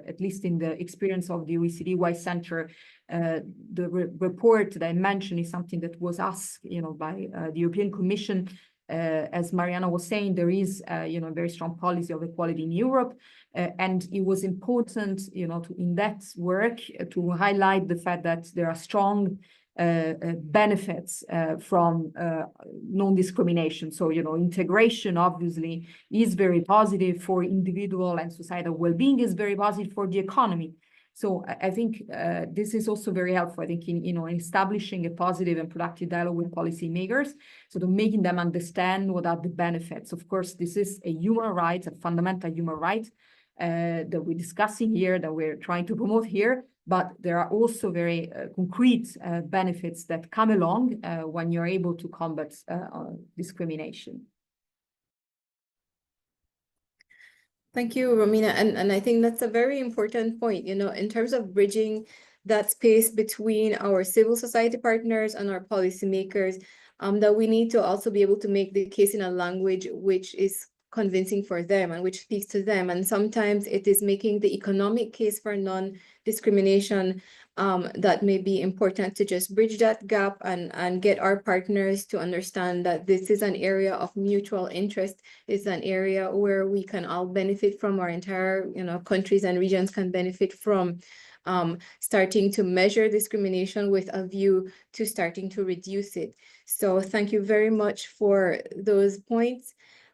at least in the experience of the OECD WISE Centre, the report that I mentioned is something that was asked, by the European Commission. As Mariana was saying, there is, a very strong policy of equality in Europe, and it was important, in that work to highlight the fact that there are strong benefits from non-discrimination. So, integration obviously is very positive for individual and societal well-being, is very positive for the economy. So I think this is also very helpful, I think, in establishing a positive and productive dialogue with policymakers, so to making them understand what are the benefits. Of course, this is a human right, a fundamental human right that we're discussing here, that we're trying to promote here, but there are also very concrete benefits that come along when you're able to combat discrimination. Thank you, Romina. And I think that's a very important point, in terms of bridging that space between our civil society partners and our policymakers, that we need to also be able to make the case in a language which is convincing for them and which speaks to them. And sometimes it is making the economic case for non-discrimination that may be important to just bridge that gap and get our partners to understand that this is an area of mutual interest. It's an area where we can all benefit from, our entire, countries and regions can benefit from starting to measure discrimination with a view to starting to reduce it. So thank you very much for those points.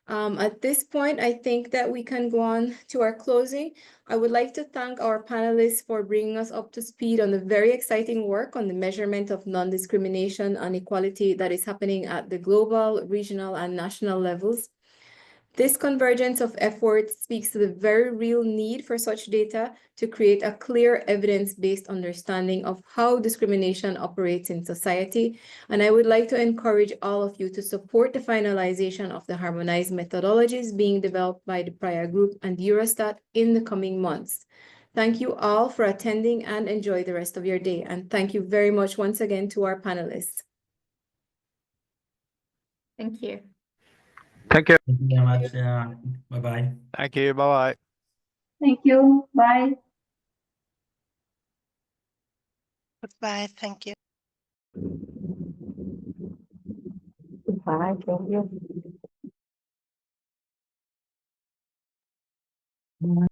At this point, I think that we can go on to our closing. I would like to thank our panelists for bringing us up to speed on the very exciting work on the measurement of non-discrimination and equality that is happening at the global, regional, and national levels. This convergence of efforts speaks to the very real need for such data to create a clear evidence-based understanding of how discrimination operates in society. And I would like to encourage all of you to support the finalization of the harmonized methodologies being developed by the Praia Group and Eurostat in the coming months. Thank you all for attending and enjoy the rest of your day. And thank you very much once again to our panelists. Thank you. Thank you. Thank you very much. Yeah. Bye-bye. Thank you. Bye-bye. Thank you. Bye. Goodbye. Thank you. Bye. Thank you.